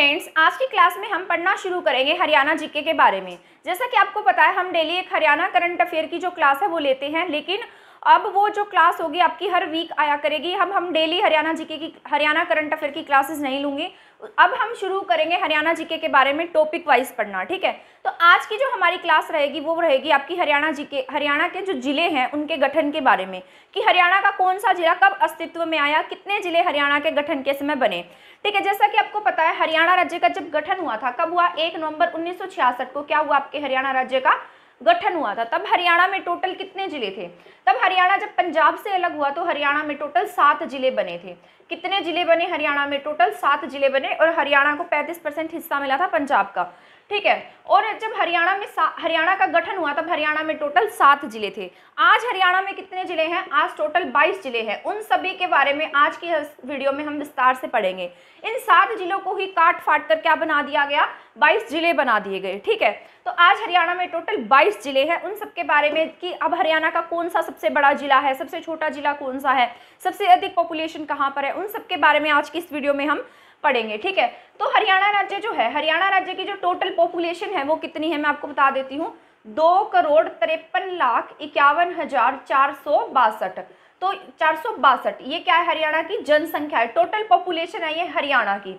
Friends, आज की class में हम पढ़ना शुरू करेंगे हरियाणा जीके के बारे में। जैसा कि आपको पता है, हम डेली एक हरियाणा करंट अफेयर की जो क्लास है वो लेते हैं, लेकिन अब वो जो क्लास होगी आपकी हर वीक आया करेगी। हम डेली हरियाणा जीके की, हरियाणा करंट अफेयर की क्लासेस नहीं लूँगी। अब हम शुरू करेंगे हरियाणा जीके के बारे में टॉपिक वाइज पढ़ना, ठीक है। तो आज की जो हमारी क्लास रहेगी वो रहेगी आपकी हरियाणा जीके, हरियाणा के जो जिले हैं उनके गठन के बारे में, कि हरियाणा का कौन सा जिला कब अस्तित्व में आया, कितने जिले हरियाणा के गठन के समय बने, ठीक है। जैसा कि आपको पता है, हरियाणा राज्य का जब गठन हुआ था, कब हुआ, 1 नवंबर 1966 को क्या हुआ, आपके हरियाणा राज्य का गठन हुआ था। तब हरियाणा में टोटल कितने जिले थे? तब हरियाणा जब पंजाब से अलग हुआ तो हरियाणा में टोटल 7 जिले बने थे। कितने जिले बने हरियाणा में? टोटल 7 जिले बने, और हरियाणा को 35% हिस्सा मिला था पंजाब का, ठीक है। और जब हरियाणा का गठन हुआ तब हरियाणा में टोटल 7 जिले थे। आज हरियाणा में कितने जिले हैं? आज टोटल 22 जिले हैं। उन सभी के बारे में आज की वीडियो में हम विस्तार से पढ़ेंगे। इन 7 जिलों को ही काट फाट कर क्या बना दिया गया? 22 जिले बना दिए गए, ठीक है। तो आज हरियाणा में टोटल 22 जिले हैं। उन सब के बारे में कि अब हरियाणा का कौन सा सबसे बड़ा जिला है, सबसे छोटा जिला कौन सा है, सबसे अधिक पॉपुलेशन कहाँ पर है, उन सब के बारे में आज की इस वीडियो में हम पढ़ेंगे, ठीक है। तो हरियाणा राज्य जो है, हरियाणा राज्य की जो टोटल पॉपुलेशन है वो कितनी है, मैं आपको बता देती हूँ। 2,53,51,462। तो 462 ये क्या है? हरियाणा की जनसंख्या है, टोटल पॉपुलेशन है ये हरियाणा की,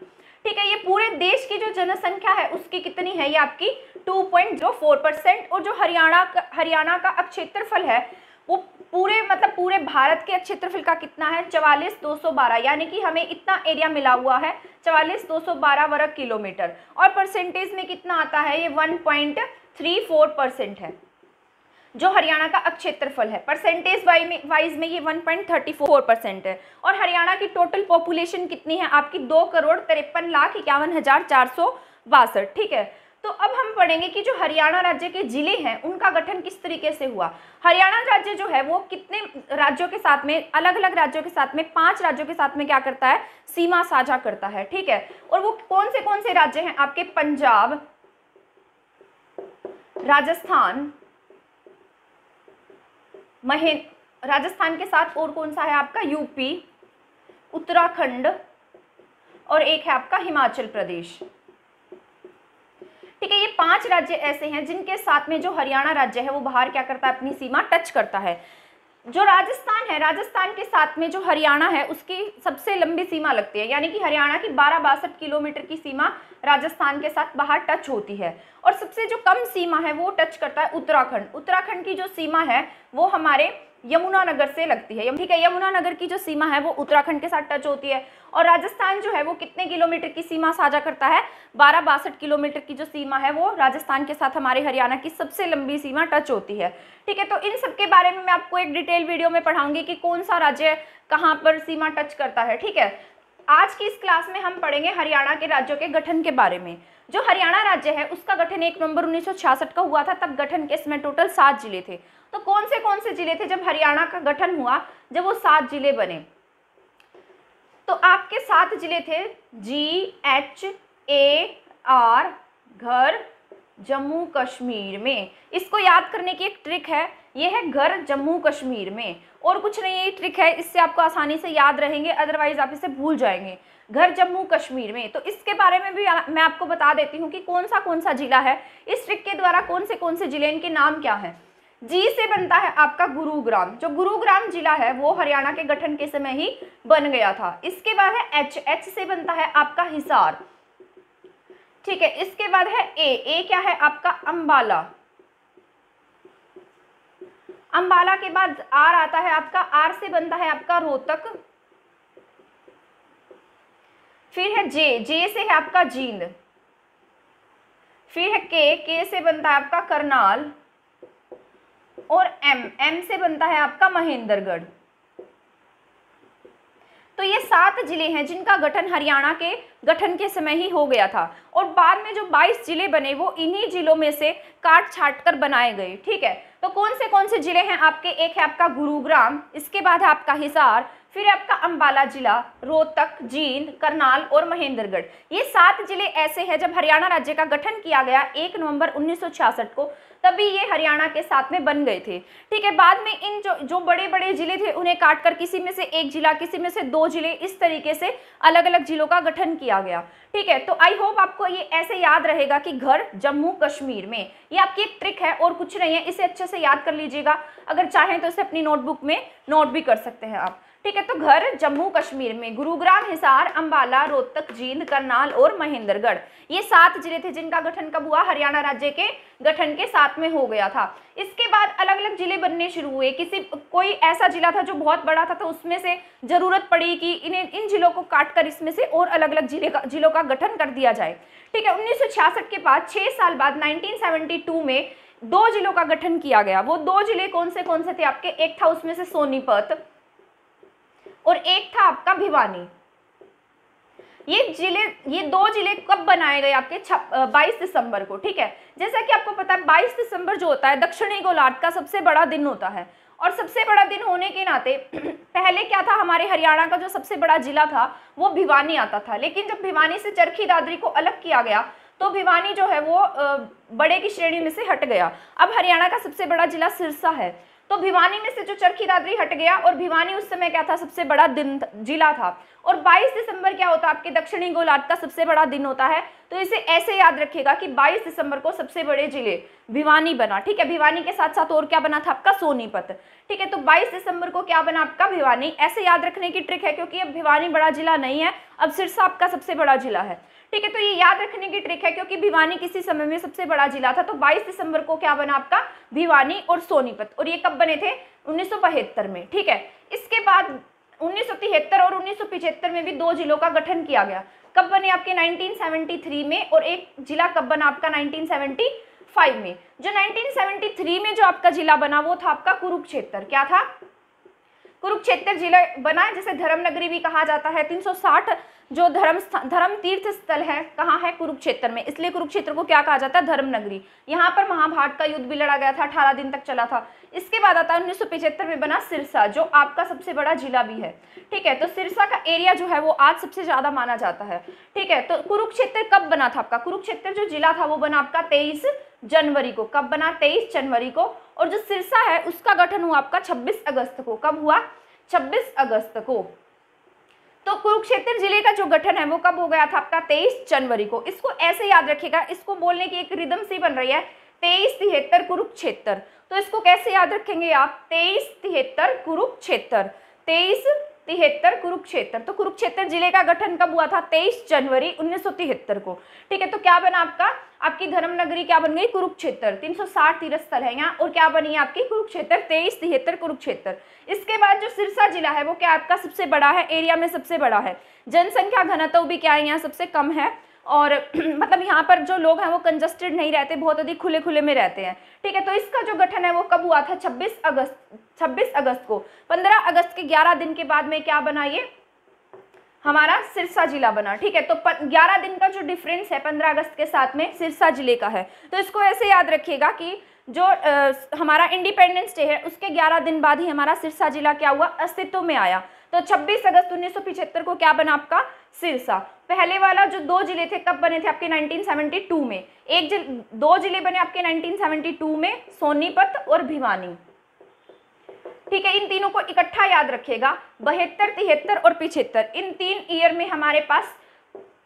ठीक है। ये पूरे देश की जो जनसंख्या है उसकी कितनी है? ये आपकी 2.04%। और जो हरियाणा का क्षेत्रफल है वो पूरे भारत के क्षेत्रफल का कितना है? 44,212, यानी कि हमें इतना एरिया मिला हुआ है, 44,212 वर्ग किलोमीटर। और परसेंटेज में कितना आता है? ये 1.34% है जो हरियाणा का क्षेत्रफल है। परसेंटेज वाइज में ये 1.34% है। और हरियाणा की टोटल पॉपुलेशन कितनी है? आपकी 2,53,51,462, ठीक है। तो अब हम पढ़ेंगे कि जो हरियाणा राज्य के जिले हैं उनका गठन किस तरीके से हुआ। हरियाणा राज्य जो है वो कितने राज्यों के साथ में, अलग अलग राज्यों के साथ में, 5 राज्यों के साथ में क्या करता है? सीमा साझा करता है, ठीक है। और वो कौन से राज्य हैं? आपके पंजाब, राजस्थान, राजस्थान के साथ और कौन सा है आपका? यूपी, उत्तराखंड, और एक है आपका हिमाचल प्रदेश, ठीक है। ये 5 राज्य ऐसे हैं जिनके साथ में जो हरियाणा राज्य है वो बाहर क्या करता है? अपनी सीमा टच करता है। जो राजस्थान है, राजस्थान के साथ में जो हरियाणा है उसकी सबसे लंबी सीमा लगती है, यानी कि हरियाणा की 1262 किलोमीटर की सीमा राजस्थान के साथ बाहर टच होती है। और सबसे जो कम सीमा है वो टच करता है उत्तराखंड। उत्तराखंड की जो सीमा है वो हमारे यमुनानगर से लगती है, ठीक है। यमुनानगर की जो सीमा है वो उत्तराखंड के साथ टच होती है। और राजस्थान जो है वो कितने किलोमीटर की सीमा साझा करता है? 1262 किलोमीटर की जो सीमा है वो राजस्थान के साथ हमारे हरियाणा की सबसे लंबी सीमा टच होती है, ठीक है। तो इन सब के बारे में मैं आपको एक डिटेल वीडियो में पढ़ाऊंगी कि कौन सा राज्य कहाँ पर सीमा टच करता है, ठीक है। आज की इस क्लास में हम पढ़ेंगे हरियाणा के राज्यों के गठन के बारे में। जो हरियाणा राज्य है उसका गठन 1 नवंबर 1966 का हुआ था। तब गठन के इसमें टोटल 7 जिले थे। तो कौन से जिले थे जब हरियाणा का गठन हुआ? जब वो 7 जिले बने तो आपके 7 जिले थे GHAR, घर, जम्मू कश्मीर में। इसको याद करने की एक ट्रिक है, ये है घर जम्मू कश्मीर में, और कुछ नहीं, ये ट्रिक है, इससे आपको आसानी से याद रहेंगे, अदरवाइज आप इसे भूल जाएंगे। घर जम्मू कश्मीर में। तो इसके बारे में भी मैं आपको बता देती हूँ कि कौन सा जिला है। इस ट्रिक के द्वारा कौन से जिले, इनके नाम क्या है। जी से बनता है आपका गुरुग्राम। जो गुरुग्राम जिला है वो हरियाणा के गठन के समय ही बन गया था। इसके बाद है H से बनता है आपका हिसार, ठीक है। इसके बाद है A क्या है आपका? अंबाला। अंबाला के बाद R आता है आपका, R से बनता है आपका रोहतक। फिर है J से है आपका जींद। फिर है K से बनता है आपका करनाल। और M से बनता है आपका महेंद्रगढ़। तो ये 7 जिले हैं जिनका गठन हरियाणा के गठन के समय ही हो गया था। और बाद में जो 22 जिले बने वो इन्हीं जिलों में से काट छाट कर बनाए गए, ठीक है। तो कौन से जिले हैं आपके? एक है आपका गुरुग्राम, इसके बाद है आपका हिसार, फिर आपका अंबाला जिला, रोहतक, जींद, करनाल और महेंद्रगढ़। ये 7 जिले ऐसे हैं जब हरियाणा राज्य का गठन किया गया 1 नवंबर 1966 को, तभी ये हरियाणा के साथ में बन गए थे। ठीक है, बाद में इन जो बड़े बड़े जिले थे उन्हें काटकर किसी में से एक जिला, किसी में से 2 जिले, इस तरीके से अलग अलग जिलों का गठन किया गया। ठीक है, तो आई होप आपको ये ऐसे याद रहेगा कि घर जम्मू कश्मीर में। ये आपकी एक ट्रिक है और कुछ नहीं है, इसे अच्छे से याद कर लीजिएगा। अगर चाहें तो इसे अपनी नोटबुक में नोट भी कर सकते हैं आप। ठीक है, तो घर जम्मू कश्मीर में गुरुग्राम, हिसार, अंबाला, रोहतक, जींद, करनाल और महेंद्रगढ़, ये 7 जिले थे जिनका गठन कब हुआ? हरियाणा राज्य के गठन के साथ में हो गया था। इसके बाद अलग अलग जिले बनने शुरू हुए। कोई ऐसा जिला था जो बहुत बड़ा था, तो उसमें से जरूरत पड़ी कि इन जिलों को काटकर इसमें से और अलग अलग जिलों का गठन कर दिया जाए। ठीक है, 1966 के बाद 6 साल बाद 1972 में 2 जिलों का गठन किया गया। वो 2 जिले कौन से थे आपके? एक था उसमें से सोनीपत और एक था आपका भिवानी। ये 2 जिले कब बनाए गए? आपके 22 दिसंबर को। ठीक है, जैसा कि आपको पता है 22 दिसंबर जो होता है दक्षिणी गोलार्ध का सबसे बड़ा दिन होता है, और सबसे बड़ा दिन होने के नाते पहले क्या था, हमारे हरियाणा का जो सबसे बड़ा जिला था वो भिवानी आता था। लेकिन जब भिवानी से चरखी दादरी को अलग किया गया तो भिवानी जो है वो बड़े की श्रेणी में से हट गया। अब हरियाणा का सबसे बड़ा जिला सिरसा है, तो भिवानी में से जो चरखी दादरी हट गया, और भिवानी उस समय क्या था? सबसे बड़ा जिला था। और 22 दिसंबर क्या होता है? आपके दक्षिणी गोलार्ध का सबसे बड़ा दिन होता है। तो इसे ऐसे याद रखिएगा कि 22 दिसंबर को सबसे बड़े जिले भिवानी बना। ठीक है, भिवानी के साथ साथ और क्या बना था? आपका सोनीपत। ठीक है, तो 22 दिसंबर को क्या बना? आपका भिवानी। ऐसे याद रखने की ट्रिक है, क्योंकि अब भिवानी बड़ा जिला नहीं है, अब सिरसा आपका सबसे बड़ा जिला है। ठीक है, तो ये याद रखने की ट्रिक है, क्योंकि भिवानी किसी समय में सबसे बड़ा जिला था। तो 22 दिसंबर को क्या बना? आपका भिवानी और सोनीपत। और ये कब बने थे? 1972 में। ठीक है, इसके बाद 1973 और 1975 में भी 2 जिलों का गठन किया गया। कब बने? आपके 1973 में, और एक जिला कब बना? आपका 1975 में। जो 1973 में जो आपका जिला बना वो था आपका कुरुक्षेत्र। क्या था? कुरुक्षेत्र जिला बना, जिसे धर्मनगरी भी कहा जाता है। 360 जो धर्म तीर्थ स्थल है कहाँ है? कुरुक्षेत्र में, इसलिए कुरुक्षेत्र को क्या कहा जाता है? धर्मनगरी। यहाँ पर महाभारत का युद्ध भी लड़ा गया था, 18 दिन तक चला था। इसके बाद आता है 1975 में बना सिरसा, जो आपका सबसे बड़ा जिला भी है। ठीक है, तो सिरसा का एरिया जो है वो आज सबसे ज्यादा माना जाता है। ठीक है, तो कुरुक्षेत्र कब बना था? आपका कुरुक्षेत्र जो जिला था वो बना आपका 23 जनवरी को। कब बना? 23 जनवरी को। और जो सिरसा है उसका गठन हुआ आपका 26 अगस्त को। कब हुआ? 26 अगस्त को। तो कुरुक्षेत्र जिले का जो गठन है वो कब हो गया था? आपका 23 जनवरी को। इसको ऐसे याद रखिएगा, इसको बोलने की एक रिदम सी बन रही है, 2373 कुरुक्षेत्र। तो इसको कैसे याद रखेंगे आप? 2373 कुरुक्षेत्र, 2373 कुरुक्षेत्र। तो कुरुक्षेत्र जिले का गठन कब हुआ था? 23 जनवरी 1973 को। ठीक है, तो क्या बना आपका? आपकी धर्मनगरी क्या बन गई? कुरुक्षेत्र। 360 तीर्थ स्थल है यहाँ, और क्या बनी है आपकी? कुरुक्षेत्र, 2373 कुरुक्षेत्र। इसके बाद जो सिरसा जिला है वो क्या आपका? सबसे बड़ा है, एरिया में सबसे बड़ा है। जनसंख्या घनत्व भी क्या है? यहाँ सबसे कम है, और मतलब यहाँ पर जो लोग हैं वो कंजस्टेड नहीं रहते, बहुत अधिक खुले खुले में रहते हैं। ठीक है, तो इसका जो गठन है वो कब हुआ था? 26 अगस्त को। 15 अगस्त के 11 दिन के बाद में क्या बना? ये हमारा सिरसा जिला बना। ठीक है, तो 11 दिन का जो डिफरेंस है 15 अगस्त के साथ में सिरसा जिले का है। तो इसको ऐसे याद रखिएगा कि जो हमारा इंडिपेंडेंस डे है उसके 11 दिन बाद ही हमारा सिरसा जिला क्या हुआ? अस्तित्व में आया। तो 26 अगस्त 1975 को क्या बना? आपका सिरसा। पहले वाला जो 2 जिले थे कब बने थे? आपके 1972 में। 2 जिले बने आपके 1972 में, सोनीपत और भिवानी। ठीक है, इन तीनों को इकट्ठा याद रखिएगा, 72, 73 और 75। इन 3 ईयर में हमारे पास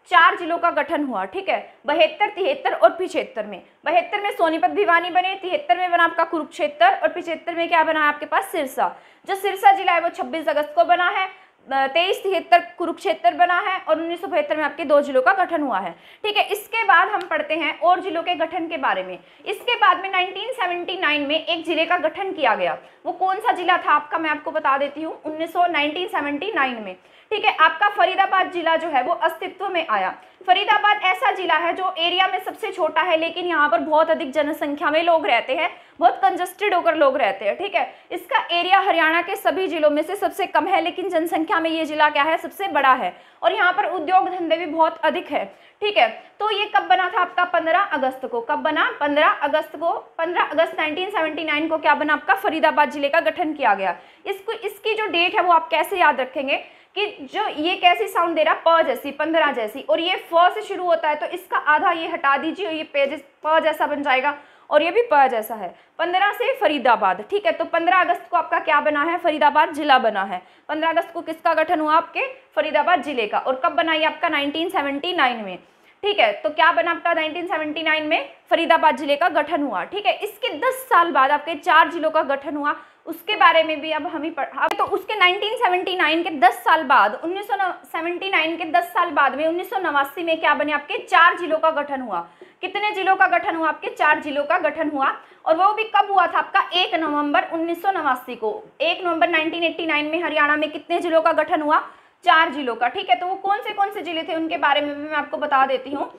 4 जिलों का गठन हुआ। ठीक है, 72, 73 और 75 में। 72 में सोनीपत भिवानी बने, 73 में बना आपका कुरुक्षेत्र, और 75 में क्या बना है आपके पास? सिरसा। जो सिरसा जिला है वो 26 अगस्त को बना है, 2373 कुरुक्षेत्र बना है, और 1975 में आपके 2 जिलों का गठन हुआ है। ठीक है, इसके बाद हम पढ़ते हैं और जिलों के गठन के बारे में। इसके बाद में 1979 में एक जिले का गठन किया गया। वो कौन सा जिला था आपका? मैं आपको बता देती हूँ। 1979 में ठीक है, आपका फरीदाबाद जिला जो है वो अस्तित्व में आया। फरीदाबाद ऐसा जिला है जो एरिया में सबसे छोटा है, लेकिन यहाँ पर बहुत अधिक जनसंख्या में लोग रहते हैं, बहुत कंजस्टेड होकर लोग रहते हैं, ठीक है। इसका एरिया हरियाणा के सभी जिलों में से सबसे कम है, लेकिन जनसंख्या में ये जिला क्या है, सबसे बड़ा है, और यहाँ पर उद्योग धंधे भी बहुत अधिक है, ठीक है। तो ये कब बना था आपका, 15 अगस्त को। कब बना, 15 अगस्त को। 15 अगस्त 1979 को क्या बना आपका, फरीदाबाद जिले का गठन किया गया। इसकी जो डेट है वो आप कैसे याद रखेंगे कि जो ये कैसी साउंड दे रहा, प जैसी, 15 जैसी, और ये फ से शुरू होता है, तो इसका आधा ये हटा दीजिए और ये प जैसा बन जाएगा, और ये भी प जैसा है। 15 से फरीदाबाद, ठीक है। तो 15 अगस्त को आपका क्या बना है, फरीदाबाद जिला बना है। 15 अगस्त को किसका गठन हुआ, आपके फरीदाबाद जिले का। और कब बना ये आपका, 1979 में, ठीक है। तो क्या बना आपका, 1979 में फरीदाबाद जिले का गठन हुआ, ठीक है। इसके 10 साल बाद आपके 4 जिलों का गठन हुआ, उसके बारे में भी अब हम ही तो उसके 1979 के 10 साल बाद, 1979 के 10 साल बाद में 1989 में क्या बने, आपके 4 जिलों का गठन हुआ। कितने जिलों का गठन हुआ, आपके 4 जिलों का गठन हुआ। और वो भी कब हुआ था आपका, 1 नवंबर 1989 को। 1 नवंबर 1989 में हरियाणा में कितने जिलों का गठन हुआ, 4 जिलों का, ठीक है। तो वो कौन से जिले थे उनके बारे में भी मैं आपको बता देती हूँ।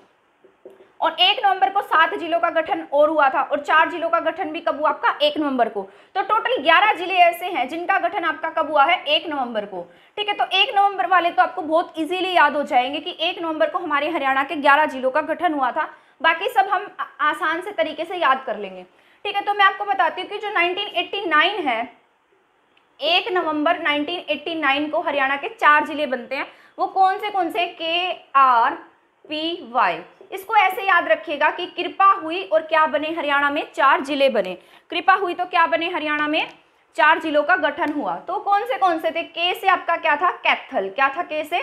और 1 नवंबर को 7 जिलों का गठन और हुआ था, और 4 जिलों का गठन भी कब हुआ आपका, 1 नवंबर को। तो टोटल 11 जिले ऐसे हैं जिनका गठन आपका कब हुआ है, 1 नवंबर को, ठीक है। तो 1 नवंबर वाले तो आपको बहुत इजीली याद हो जाएंगे कि 1 नवंबर को हमारे हरियाणा के 11 जिलों का गठन हुआ था। बाकी सब हम आसान से तरीके से याद कर लेंगे, ठीक है। तो मैं आपको बताती हूँ कि जो 1989 है, 1 नवंबर 1989 को हरियाणा के 4 जिले बनते हैं। वो कौन से, KRPY। इसको ऐसे याद रखिएगा कि कृपा हुई और क्या बने, हरियाणा में 4 जिले बने। कृपा हुई तो क्या बने, हरियाणा में 4 जिलों का गठन हुआ। तो कौन से थे, के से आपका क्या था, कैथल। क्या था, के से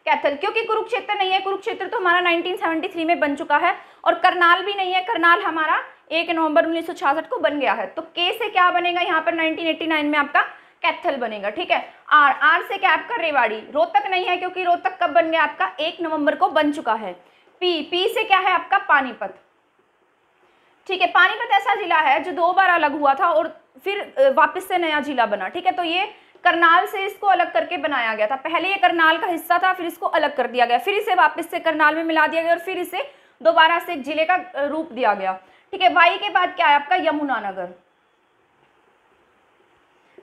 कैथल, क्योंकि कुरुक्षेत्र नहीं है, कुरुक्षेत्र तो हमारा 1973 में बन चुका है, और करनाल भी नहीं है, करनाल हमारा 1 नवंबर 1966 को बन गया है। तो के से क्या बनेगा यहाँ पर 1989 में आपका, कैथल बनेगा, ठीक है। आर से क्या आपका, रेवाड़ी। रोहतक नहीं है, क्योंकि रोहतक कब बन गया आपका, 1 नवंबर को बन चुका है। पी से क्या है आपका, पानीपत, ठीक है। पानीपत ऐसा जिला है जो 2 बार अलग हुआ था और फिर वापस से नया जिला बना, ठीक है। तो ये करनाल से इसको अलग करके बनाया गया था। पहले ये करनाल का हिस्सा था, फिर इसको अलग कर दिया गया, फिर इसे वापस से करनाल में मिला दिया गया, और फिर इसे दोबारा से एक जिले का रूप दिया गया, ठीक है। वाई के बाद क्या है आपका, यमुनानगर।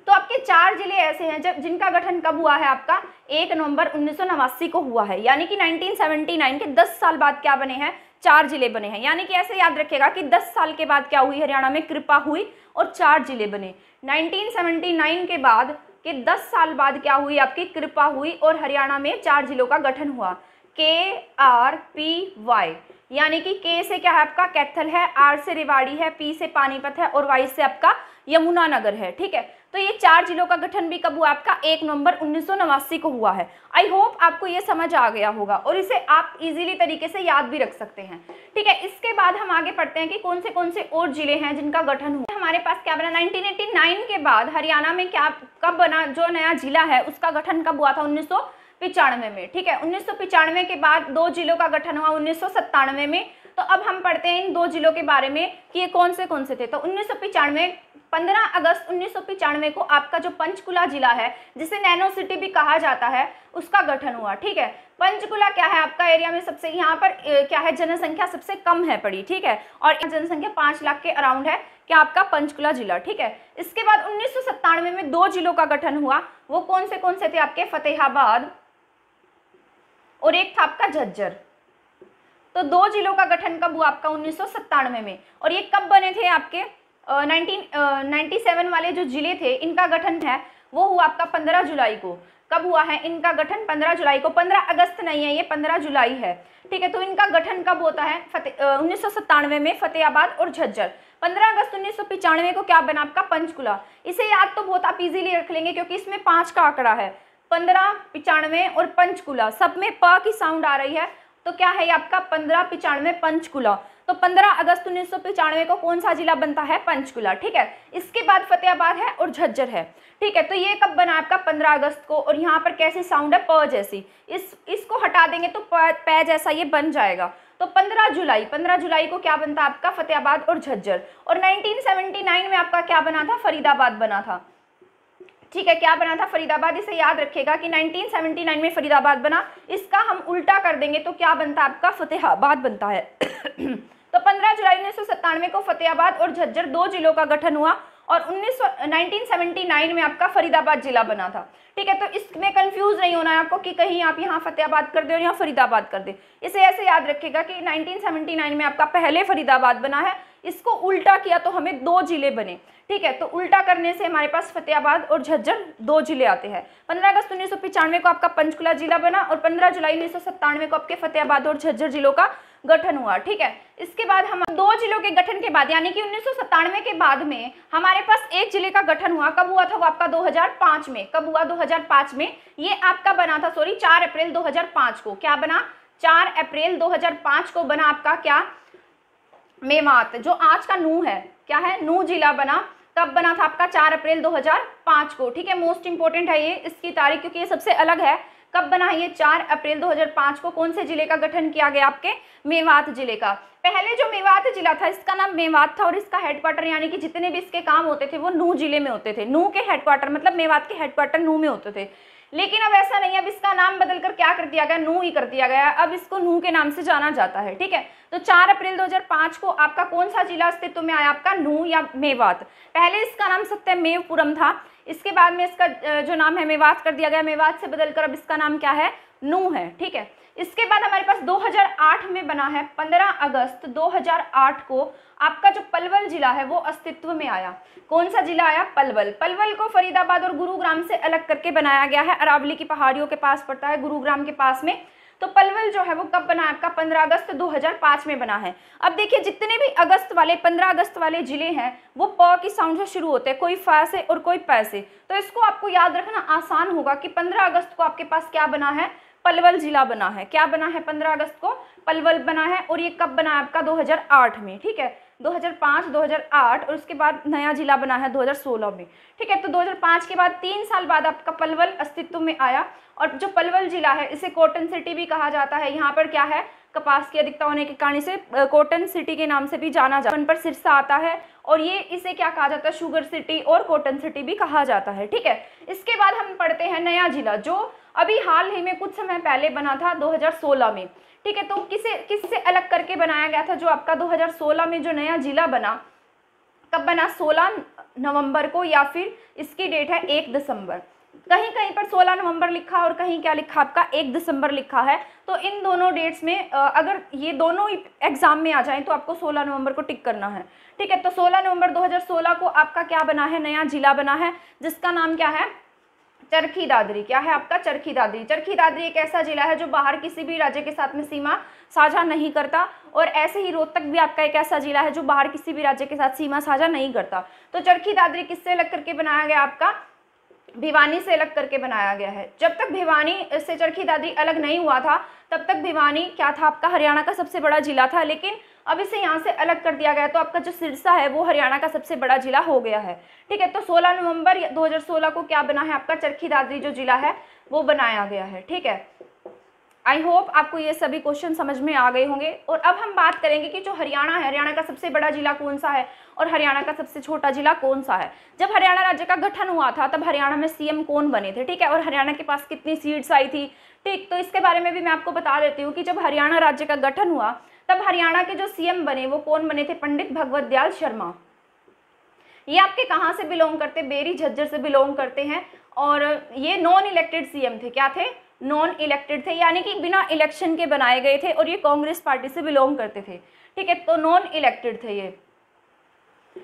तो आपके 4 जिले ऐसे हैं जब जिनका गठन कब हुआ है आपका, 1 नवंबर 1989 को हुआ है। यानी कि 1979 के 10 साल बाद क्या बने हैं, 4 जिले बने हैं। यानी कि ऐसे याद रखिएगा कि 10 साल के बाद क्या हुई, हरियाणा में कृपा हुई और 4 जिले बने। 1979 के बाद के 10 साल बाद क्या हुई, आपकी कृपा हुई और हरियाणा में 4 जिलों का गठन हुआ, KRPY। यानी कि के से क्या है आपका, कैथल है, आर से रेवाड़ी है, पी से पानीपत है, और वाई से आपका यमुनानगर है, ठीक है। तो ये 4 जिलों का गठन भी कब हुआ आपका, 1 नवंबर 1989 को हुआ है। आई होप आपको ये समझ आ गया होगा, और इसे आप इजीली तरीके से याद भी रख सकते हैं, ठीक है। इसके बाद हम आगे पढ़ते हैं कि कौन से और जिले हैं जिनका गठन हुआ। हमारे पास क्या बना, 1989 के बाद हरियाणा में क्या कब बना, जो नया जिला है उसका गठन कब हुआ था, 1995 में, ठीक है। 1995 के बाद 2 जिलों का गठन हुआ 1997 में। तो अब हम पढ़ते हैं इन 2 जिलों के बारे में कि ये कौन से थे। तो 1995, 15 अगस्त 1995 को आपका जो पंचकुला जिला है, जिसे नैनो सिटी भी कहा जाता है, उसका गठन हुआ, ठीक है। पंचकुला क्या है आपका, एरिया में सबसे, यहाँ पर क्या है, जनसंख्या सबसे कम है पड़ी, ठीक है। और जनसंख्या 5 लाख के अराउंड है, क्या आपका पंचकुला जिला, ठीक है। इसके बाद 1997 में 2 जिलों का गठन हुआ। वो कौन से थे आपके, फतेहाबाद और एक था आपका झज्जर। तो 2 जिलों का गठन कब हुआ आपका, 1997 में। और ये कब बने थे आपके, 1997 वाले जो जिले थे इनका गठन है वो हुआ आपका 15 जुलाई को। कब हुआ है इनका गठन, 15 जुलाई को। 15 अगस्त नहीं है, ये 15 जुलाई है, ठीक है। तो इनका गठन कब होता है, 1997 में फतेहाबाद और झज्जर। 15 अगस्त 1995 को क्या बना आपका, पंचकुला। इसे याद तो बहुत आप इजीली रख लेंगे क्योंकि इसमें 5 का आंकड़ा है, 15, 95 और पंचकुला, सब में प की साउंड आ रही है। तो क्या है ये आपका 1595 पंचकुला। तो 15 अगस्त 1995 को कौन सा जिला बनता है, पंचकुला, ठीक है। इसके बाद फतेहाबाद है और झज्जर है, ठीक है। तो ये कब बना आपका, 15 अगस्त को। और यहाँ पर कैसी साउंड है, प जैसी, इसको हटा देंगे तो पै जैसा ये बन जाएगा। तो 15 जुलाई को क्या बनता आपका, फतेहाबाद और झज्जर। और 1979 में आपका क्या बना था, फरीदाबाद बना था, ठीक है, क्या बना था? फरीदाबाद। इसे याद रखेगा कि 1979 में फरीदाबाद बना। इसका हम उल्टा कर देंगे तो क्या बनता है आपका? फतेहाबाद बनता है। तो 15 जुलाई 1997 को फतेहाबाद और झज्जर 2 जिलों का गठन हुआ और 1979 में आपका फरीदाबाद जिला बना था। ठीक है, तो इसमें कंफ्यूज नहीं होना है आपको कि कहीं आप यहाँ फतेहाबाद कर दे और यहाँ फरीदाबाद कर दे। इसे ऐसे याद रखिएगा कि 1979 में आपका पहले फरीदाबाद बना है, इसको उल्टा किया तो हमें 2 जिले बने। ठीक है, तो उल्टा करने से हमारे पास फतेहाबाद और झज्जर 2 जिले आते हैं। 15 अगस्त 1995 को आपका पंचकुला जिला बना और 15 जुलाई 1997 को आपके फतेहाबाद और झज्जर जिलों का गठन हुआ। ठीक है, इसके बाद हम 2 जिलों के गठन के बाद यानी कि 1997 के बाद में हमारे पास 1 जिले का गठन हुआ। कब हुआ था? वो आपका 2005 में। कब हुआ? 2005 में। ये आपका बना था 4 अप्रैल 2005 को। क्या बना? 4 अप्रैल 2005 को बना आपका क्या? मेवात, जो आज का नूह है। क्या है? नूह जिला बना। कब बना था आपका? 4 अप्रैल 2005 को। ठीक है, मोस्ट इंपोर्टेंट है ये इसकी तारीख क्योंकि ये सबसे अलग है। कब बना है ये? 4 अप्रैल 2005 को। कौन से जिले का गठन किया गया? आपके मेवात जिले का। पहले जो मेवात जिला था इसका नाम मेवात था और इसका हेडक्वार्टर यानी कि जितने भी इसके काम होते थे वो नूह जिले में होते थे। नूह के हेडक्वार्टर मतलब मेवात के हेडक्वार्टर नूह में होते थे। लेकिन अब ऐसा नहीं है, अब इसका नाम बदलकर क्या कर दिया गया? नूह ही कर दिया गया। अब इसको नूह के नाम से जाना जाता है। ठीक है, तो 4 अप्रैल 2005 को आपका कौन सा जिला अस्तित्व में आया? आपका नूह या मेवात। पहले इसका नाम सत्यमेवपुरम था, इसके बाद में इसका जो नाम है मेवात कर दिया गया। मेवात से बदलकर अब इसका नाम क्या है? नूह है। ठीक है, इसके बाद हमारे पास 2008 में बना है। 15 अगस्त 2008 को आपका जो पलवल जिला है वो अस्तित्व में आया। कौन सा जिला आया? पलवल। पलवल को फरीदाबाद और गुरुग्राम से अलग करके बनाया गया है। अरावली की पहाड़ियों के पास पड़ता है, गुरुग्राम के पास में। तो पलवल जो है वो कब बना है आपका? 15 अगस्त 2005 में बना है। अब देखिए जितने भी अगस्त वाले 15 अगस्त वाले जिले हैं वो प की साउंड से शुरू होते हैं, कोई फ से और कोई प से। तो इसको आपको याद रखना आसान होगा कि 15 अगस्त को आपके पास क्या बना है? पलवल जिला बना है। क्या बना है? 15 अगस्त को पलवल बना है। और ये कब बना है आपका? 2008 में। ठीक है, 2005, 2008 और उसके बाद नया जिला बना है 2016 में। ठीक है, तो 2005 के बाद 3 साल बाद आपका पलवल अस्तित्व में आया। और जो पलवल जिला है इसे कॉटन सिटी भी कहा जाता है। यहाँ पर क्या है? कपास की अधिकता होने के कारण इसे कॉटन सिटी के नाम से भी जाना जाता है। पर सिरसा आता है और ये इसे क्या कहा जाता है? शुगर सिटी और कॉटन सिटी भी कहा जाता है। ठीक है, इसके बाद हम पढ़ते हैं नया जिला जो अभी हाल ही में कुछ समय पहले बना था 2016 में। ठीक है, तो किससे अलग करके बनाया गया था? जो आपका 2016 में जो नया जिला बना, कब बना? 16 नवंबर को या फिर इसकी डेट है 1 दिसंबर। कहीं कहीं पर 16 नवंबर लिखा और कहीं क्या लिखा आपका? 1 दिसंबर लिखा है। तो इन दोनों डेट्स में अगर ये दोनों एग्जाम में आ जाएं तो आपको 16 नवंबर को टिक करना है। ठीक है, तो 16 नवंबर 2016 को आपका क्या बना है? नया जिला बना है जिसका नाम क्या है? चरखी दादरी। क्या है आपका? चरखी दादरी। चरखी दादरी एक ऐसा जिला है जो बाहर किसी भी राज्य के साथ में सीमा साझा नहीं करता। और ऐसे ही रोहतक भी आपका एक ऐसा जिला है जो बाहर किसी भी राज्य के साथ सीमा साझा नहीं करता। तो चरखी दादरी किससे अलग करके बनाया गया? आपका भिवानी से अलग करके बनाया गया है। जब तक भिवानी से चरखी दादरी अलग नहीं हुआ था तब तक भिवानी क्या था? आपका हरियाणा का सबसे बड़ा जिला था। लेकिन अब इसे यहाँ से अलग कर दिया गया तो आपका जो सिरसा है वो हरियाणा का सबसे बड़ा जिला हो गया है। ठीक है, तो 16 नवंबर 2016 को क्या बना है? आपका चरखी दादरी जो जिला है वो बनाया गया है। ठीक है, आई होप आपको ये सभी क्वेश्चन समझ में आ गए होंगे। और अब हम बात करेंगे कि जो हरियाणा है, हरियाणा का सबसे बड़ा जिला कौन सा है और हरियाणा का सबसे छोटा जिला कौन सा है। जब हरियाणा राज्य का गठन हुआ था तब हरियाणा में सीएम कौन बने थे? ठीक है, और हरियाणा के पास कितनी सीट्स आई थी? ठीक, तो इसके बारे में भी मैं आपको बता देती हूँ कि जब हरियाणा राज्य का गठन हुआ तब हरियाणा के जो सीएम बने वो कौन बने थे? पंडित भगवत दयाल शर्मा। ये आपके कहाँ से बिलोंग करते? बेरी झज्जर से बिलोंग करते हैं। और ये नॉन इलेक्टेड सीएम थे। क्या थे? नॉन इलेक्टेड थे, यानी कि बिना इलेक्शन के बनाए गए थे और ये कांग्रेस पार्टी से बिलोंग करते थे। ठीक है, तो नॉन इलेक्टेड थे ये।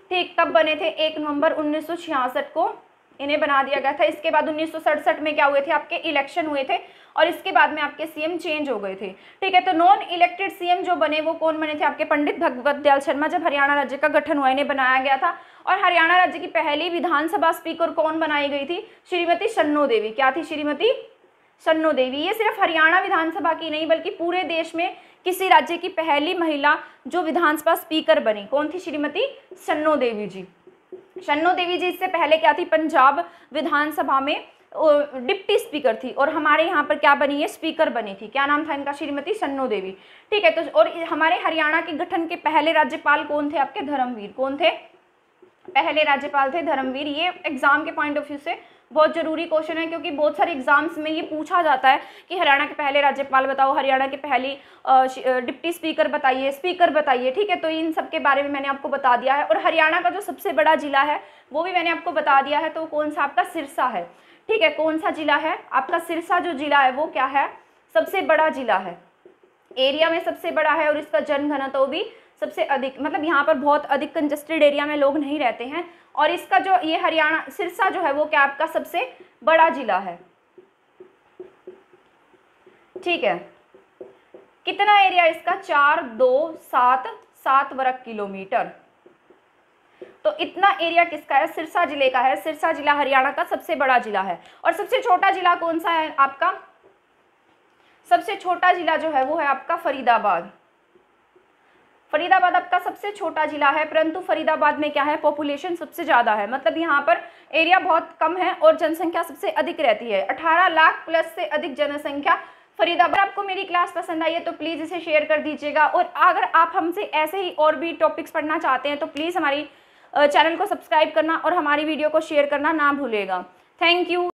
ठीक, कब बने थे? 1 नवंबर 1966 को इन्हें बना दिया गया था। इसके बाद 1967 में क्या हुए थे? आपके इलेक्शन हुए थे और इसके बाद में आपके सीएम चेंज हो गए थे। ठीक है, तो नॉन इलेक्टेड सीएम जो बने वो कौन बने थे? आपके पंडित भगवत दयाल शर्मा। जब हरियाणा राज्य का गठन हुआ इन्हें बनाया गया था। और हरियाणा राज्य की पहली विधानसभा स्पीकर कौन बनाई गई थी? श्रीमती शन्नो देवी। क्या थी? श्रीमती शन्नो देवी। ये सिर्फ हरियाणा विधानसभा की नहीं बल्कि पूरे देश में किसी राज्य की पहली महिला जो विधानसभा स्पीकर बनी कौन थी? श्रीमती शन्नो देवी जी। शन्नो देवी जी इससे पहले क्या थी? पंजाब विधानसभा में डिप्टी स्पीकर थी और हमारे यहाँ पर क्या बनी है? स्पीकर बनी थी। क्या नाम था इनका? श्रीमती शन्नो देवी। ठीक है, तो और हमारे हरियाणा के गठन के पहले राज्यपाल कौन थे? आपके धर्मवीर। कौन थे? पहले राज्यपाल थे धर्मवीर। ये एग्जाम के पॉइंट ऑफ व्यू से बहुत ज़रूरी क्वेश्चन है, क्योंकि बहुत सारे एग्जाम्स में ये पूछा जाता है कि हरियाणा के पहले राज्यपाल बताओ, हरियाणा के पहली डिप्टी स्पीकर बताइए, स्पीकर बताइए। ठीक है, तो इन सब के बारे में मैंने आपको बता दिया है। और हरियाणा का जो सबसे बड़ा जिला है वो भी मैंने आपको बता दिया है, तो कौन सा आपका सिरसा है। ठीक है, कौन सा जिला है आपका सिरसा जो जिला है वो क्या है, सबसे बड़ा जिला है, एरिया में सबसे बड़ा है और इसका जनघनत्व भी सबसे अधिक, मतलब यहाँ पर बहुत अधिक कंजस्टेड एरिया में लोग नहीं रहते हैं। और इसका जो ये हरियाणा सिरसा जो है वो क्या आपका सबसे बड़ा जिला है। ठीक है, कितना एरिया इसका, 4277 वर्ग किलोमीटर। तो इतना एरिया किसका है, सिरसा जिले का है। सिरसा जिला हरियाणा का सबसे बड़ा जिला है। और सबसे छोटा जिला कौन सा है आपका, सबसे छोटा जिला जो है वो है आपका फरीदाबाद। फरीदाबाद आपका सबसे छोटा जिला है, परंतु फरीदाबाद में क्या है, पॉपुलेशन सबसे ज़्यादा है, मतलब यहाँ पर एरिया बहुत कम है और जनसंख्या सबसे अधिक रहती है। 18 लाख प्लस से अधिक जनसंख्या फरीदाबाद। आपको मेरी क्लास पसंद आई है तो प्लीज़ इसे शेयर कर दीजिएगा। और अगर आप हमसे ऐसे ही और भी टॉपिक्स पढ़ना चाहते हैं तो प्लीज़ हमारी चैनल को सब्सक्राइब करना और हमारी वीडियो को शेयर करना ना भूलिएगा। Thank you.